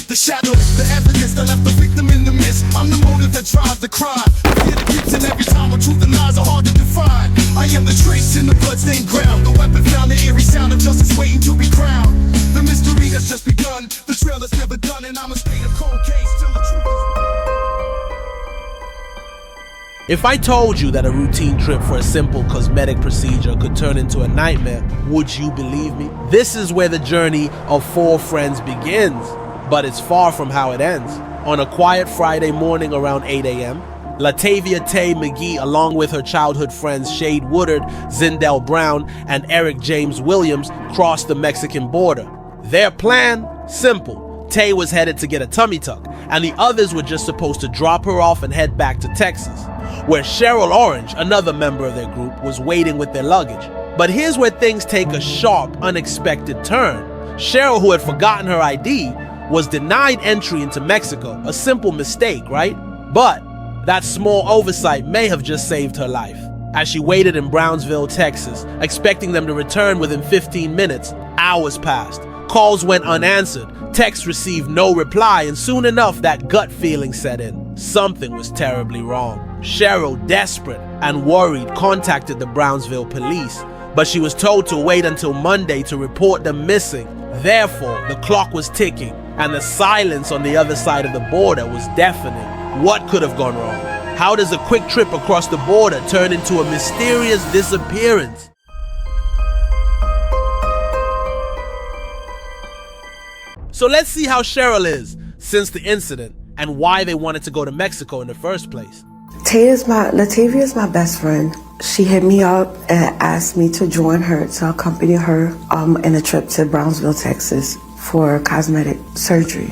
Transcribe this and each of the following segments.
The shadow, the evidence that left the victim in the mist. I'm the motive that drives the crime. Fear the gifts, and every time when truth and lies are hard to define. I am the trace in the bloodstained ground. The weapon found, the eerie sound of justice waiting to be crowned. The mystery has just begun. The trail is never done, and I'm a state of cold case till the truth is. If I told you that a routine trip for a simple cosmetic procedure could turn into a nightmare, would you believe me? This is where the journey of four friends begins, but it's far from how it ends. On a quiet Friday morning around 8 a.m., LaTavia McGee, along with her childhood friends Shaeed Woodard, Zindell Brown, and Eric James Williams, crossed the Mexican border. Their plan? Simple. Tay was headed to get a tummy tuck, and the others were just supposed to drop her off and head back to Texas, where Cheryl Orange, another member of their group, was waiting with their luggage. But here's where things take a sharp, unexpected turn. Cheryl, who had forgotten her ID, was denied entry into Mexico. A simple mistake, right? But that small oversight may have just saved her life. As she waited in Brownsville, Texas, expecting them to return within 15 minutes, hours passed. Calls went unanswered, texts received no reply, and soon enough that gut feeling set in. Something was terribly wrong. Cheryl, desperate and worried, contacted the Brownsville police, but she was told to wait until Monday to report them missing. Therefore, the clock was ticking, and the silence on the other side of the border was deafening. What could have gone wrong? How does a quick trip across the border turn into a mysterious disappearance? So let's see how Cheryl is since the incident and why they wanted to go to Mexico in the first place. LaTavia is my best friend. She hit me up and asked me to join her, to accompany her in a trip to Brownsville, Texas for cosmetic surgery.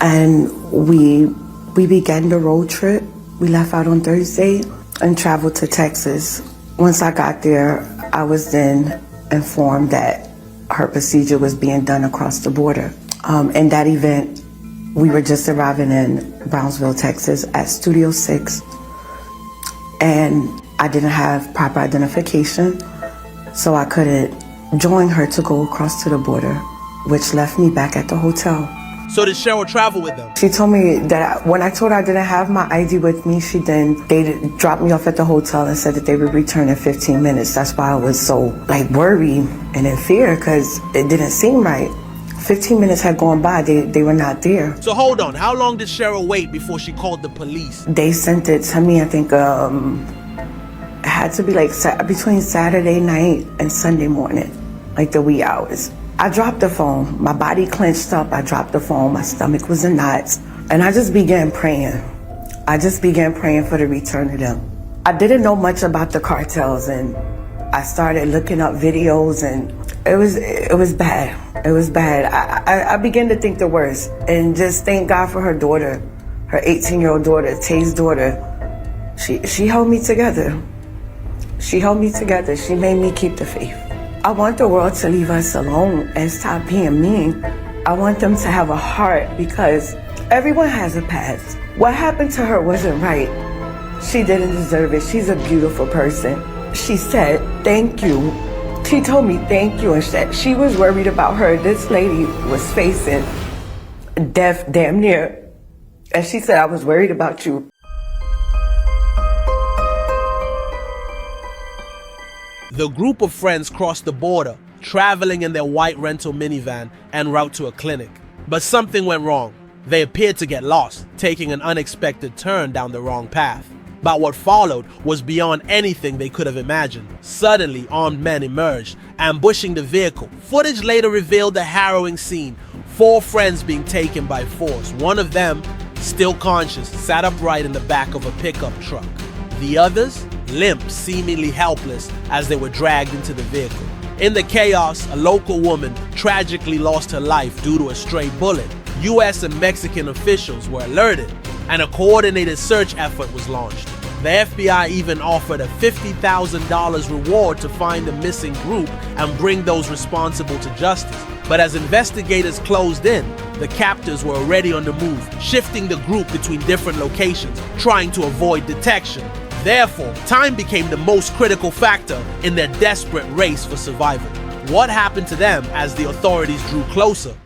And we began the road trip. We left out on Thursday and traveled to Texas. Once I got there, I was then informed that her procedure was being done across the border. In that event, we were just arriving in Brownsville, Texas at Studio 6. And I didn't have proper identification, so I couldn't join her to go across to the border, which left me back at the hotel. So did Cheryl travel with them? She told me that when I told her I didn't have my ID with me, they dropped me off at the hotel and said that they would return in 15 minutes. That's why I was so worried and in fear, because it didn't seem right. 15 minutes had gone by, they were not there. So hold on, how long did Cheryl wait before she called the police? They sent it to me, I think, it had to be between Saturday night and Sunday morning, the wee hours. I dropped the phone, my body clenched up, I dropped the phone, my stomach was in knots, and I just began praying. I just began praying for the return of them. I didn't know much about the cartels, and I started looking up videos, and it was bad. It was bad. I began to think the worst, and just thank God for her daughter, her 18-year-old daughter, Tay's daughter. She held me together. She held me together. She made me keep the faith. I want the world to leave us alone and stop being mean. I want them to have a heart, because everyone has a past. What happened to her wasn't right. She didn't deserve it. She's a beautiful person. She said, thank you. She told me thank you, and said she was worried about her. This lady was facing death damn near. And she said, I was worried about you. The group of friends crossed the border, traveling in their white rental minivan en route to a clinic. But something went wrong. They appeared to get lost, taking an unexpected turn down the wrong path. But what followed was beyond anything they could have imagined. Suddenly, armed men emerged, ambushing the vehicle. Footage later revealed the harrowing scene. 4 friends being taken by force. One of them, still conscious, sat upright in the back of a pickup truck. The others, limp, seemingly helpless as they were dragged into the vehicle. In the chaos, a local woman tragically lost her life due to a stray bullet. US and Mexican officials were alerted, and a coordinated search effort was launched. The FBI even offered a $50,000 reward to find the missing group and bring those responsible to justice. But as investigators closed in, the captors were already on the move, shifting the group between different locations, trying to avoid detection. Therefore, time became the most critical factor in their desperate race for survival. What happened to them as the authorities drew closer?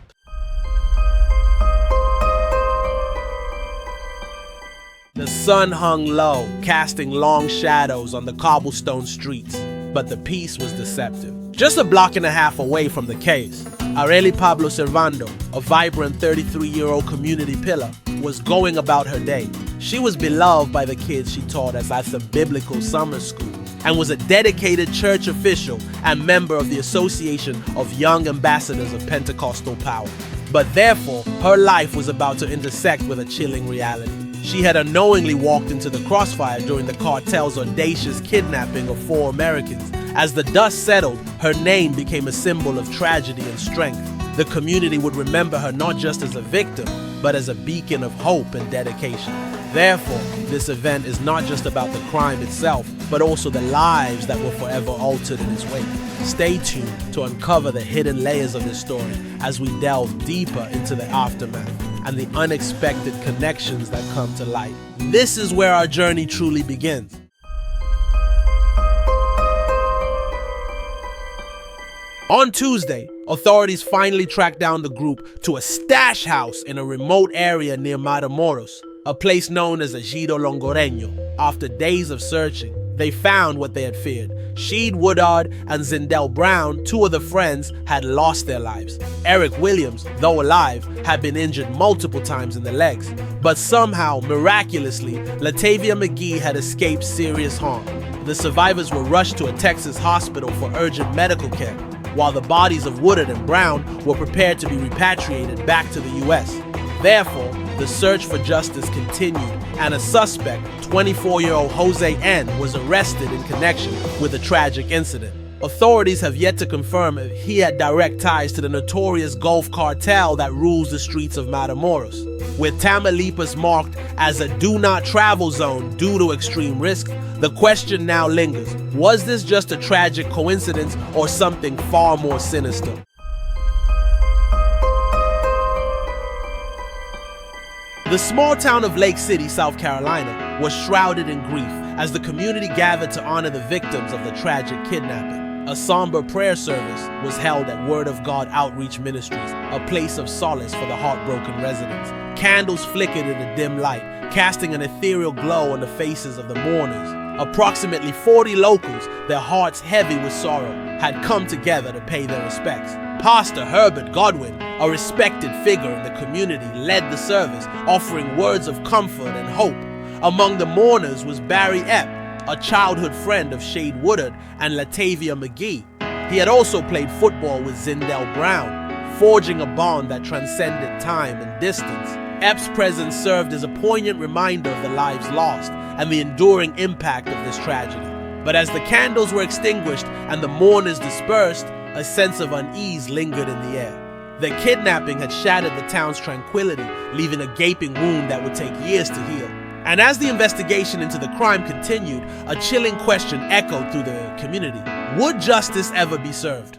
sun hung low, casting long shadows on the cobblestone streets, but the peace was deceptive. Just a block and a half away from the case, Arely Pablo Servando, a vibrant 33-year-old community pillar, was going about her day. She was beloved by the kids she taught at the biblical summer school and was a dedicated church official and member of the Association of Young Ambassadors of Pentecostal Power. But therefore, her life was about to intersect with a chilling reality. She had unknowingly walked into the crossfire during the cartel's audacious kidnapping of 4 Americans. As the dust settled, her name became a symbol of tragedy and strength. The community would remember her not just as a victim, but as a beacon of hope and dedication. Therefore, this event is not just about the crime itself, but also the lives that were forever altered in its wake. Stay tuned to uncover the hidden layers of this story as we delve deeper into the aftermath and the unexpected connections that come to light. This is where our journey truly begins. On Tuesday, authorities finally tracked down the group to a stash house in a remote area near Matamoros, a place known as Ejido Longoreño. After days of searching, they found what they had feared. Shaeed Woodard and Zindell Brown, 2 of the friends, had lost their lives. Eric Williams, though alive, had been injured multiple times in the legs. But somehow, miraculously, LaTavia McGee had escaped serious harm. The survivors were rushed to a Texas hospital for urgent medical care, while the bodies of Woodard and Brown were prepared to be repatriated back to the U.S. Therefore, the search for justice continued, and a suspect, 24-year-old Jose N., was arrested in connection with the tragic incident. Authorities have yet to confirm if he had direct ties to the notorious Gulf cartel that rules the streets of Matamoros. With Tamaulipas marked as a do-not-travel zone due to extreme risk, the question now lingers: was this just a tragic coincidence or something far more sinister? The small town of Lake City, South Carolina, was shrouded in grief as the community gathered to honor the victims of the tragic kidnapping. A somber prayer service was held at Word of God Outreach Ministries, a place of solace for the heartbroken residents. Candles flickered in the dim light, casting an ethereal glow on the faces of the mourners. Approximately 40 locals, their hearts heavy with sorrow, had come together to pay their respects. Pastor Herbert Godwin, a respected figure in the community, led the service, offering words of comfort and hope. Among the mourners was Barry Epp, a childhood friend of Shaeed Woodard and LaTavia McGee. He had also played football with Zindell Brown, forging a bond that transcended time and distance. Epp's presence served as a poignant reminder of the lives lost and the enduring impact of this tragedy. But as the candles were extinguished and the mourners dispersed, a sense of unease lingered in the air. The kidnapping had shattered the town's tranquility, leaving a gaping wound that would take years to heal. And as the investigation into the crime continued, a chilling question echoed through the community: would justice ever be served?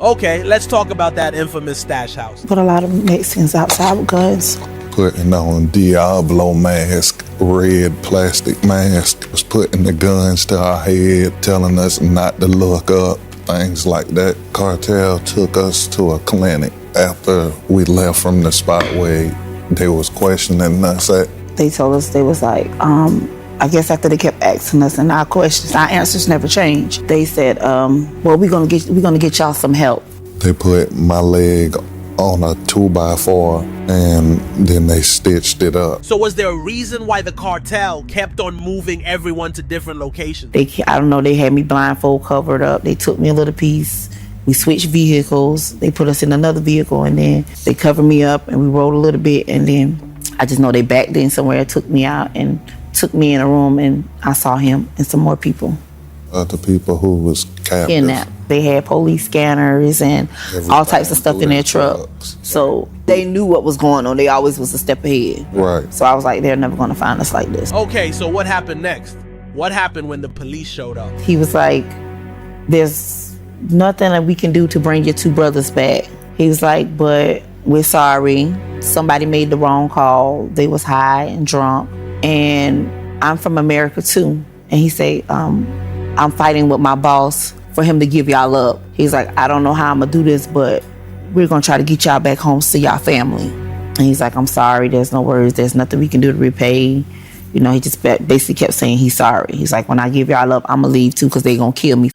Okay, let's talk about that infamous stash house. Put a lot of Mexicans outside with guns. Putting on Diablo mask, red plastic mask, was putting the guns to our head, telling us not to look up, things like that. Cartel took us to a clinic after we left from the spot where they was questioning us at. They told us, they was like, I guess after they kept asking us and our questions, our answers never changed. They said, well, we're gonna get y'all some help. They put my leg on a 2x4 and then they stitched it up. So was there a reason why the cartel kept on moving everyone to different locations? I don't know, they had me blindfold covered up. They took me a little piece. We switched vehicles. They put us in another vehicle and then they covered me up and we rode a little bit, and then I just know they backed in somewhere, took me out and took me in a room, and I saw him and some more people. The people who was captive. Kidnapped. They had police scanners and all types of stuff in their truck. So they knew what was going on. They always was a step ahead. Right. So I was like, they're never going to find us like this. Okay, so what happened next? What happened when the police showed up? He was like, there's nothing that we can do to bring your 2 brothers back. He was like, but we're sorry. Somebody made the wrong call. They was high and drunk. And I'm from America too. And he said, I'm fighting with my boss for him to give y'all up. He's like, I don't know how I'm gonna do this, but we're going to try to get y'all back home to y'all family. And he's like, I'm sorry, there's no words, there's nothing we can do to repay. You know, he just basically kept saying he's sorry. He's like, when I give y'all up, I'm going to leave too because they're going to kill me.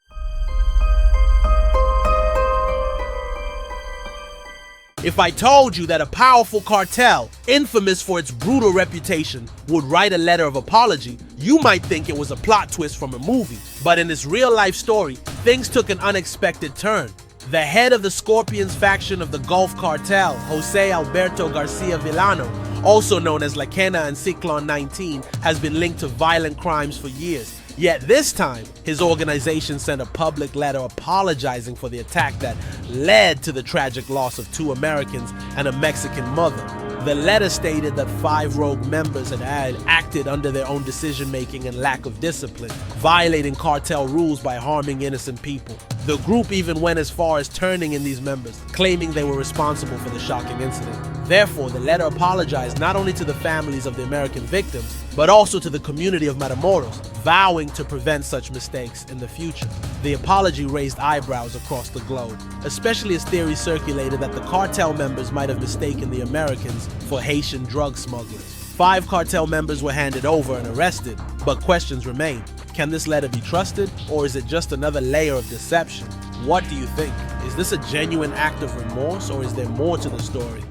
If I told you that a powerful cartel, infamous for its brutal reputation, would write a letter of apology, you might think it was a plot twist from a movie. But in this real-life story, things took an unexpected turn. The head of the Scorpions faction of the Gulf Cartel, Jose Alberto Garcia Villano, also known as La Quena and Cyclone 19, has been linked to violent crimes for years. Yet this time, his organization sent a public letter apologizing for the attack that led to the tragic loss of 2 Americans and a Mexican mother. The letter stated that 5 rogue members had acted under their own decision-making and lack of discipline, violating cartel rules by harming innocent people. The group even went as far as turning in these members, claiming they were responsible for the shocking incident. Therefore, the letter apologized not only to the families of the American victims, but also to the community of Matamoros, vowing to prevent such mistakes in the future. The apology raised eyebrows across the globe, especially as theories circulated that the cartel members might have mistaken the Americans for Haitian drug smugglers. 5 cartel members were handed over and arrested, but questions remain. Can this letter be trusted, or is it just another layer of deception? What do you think? Is this a genuine act of remorse, or is there more to the story?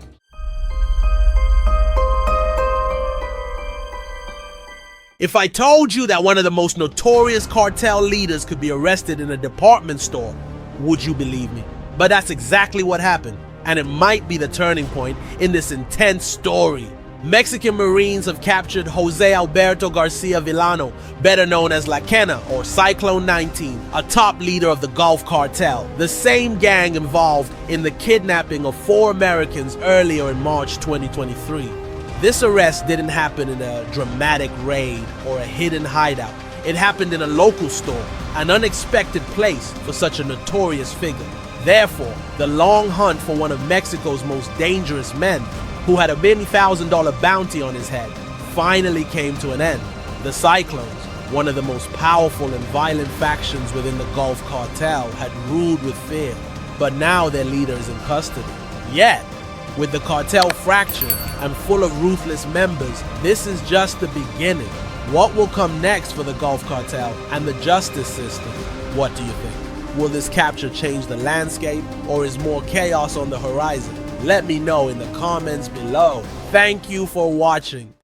If I told you that one of the most notorious cartel leaders could be arrested in a department store, would you believe me? But that's exactly what happened, and it might be the turning point in this intense story. Mexican Marines have captured Jose Alberto Garcia Villano, better known as La Quena or Cyclone 19, a top leader of the Gulf Cartel, the same gang involved in the kidnapping of 4 Americans earlier in March 2023. This arrest didn't happen in a dramatic raid or a hidden hideout. It happened in a local store, an unexpected place for such a notorious figure. Therefore, the long hunt for one of Mexico's most dangerous men, who had a many $1,000 bounty on his head, finally came to an end. The Cyclones, one of the most powerful and violent factions within the Gulf Cartel, had ruled with fear, but now their leader is in custody. Yet, with the cartel fractured and full of ruthless members, this is just the beginning. What will come next for the Gulf Cartel and the justice system? What do you think? Will this capture change the landscape, or is more chaos on the horizon? Let me know in the comments below. Thank you for watching.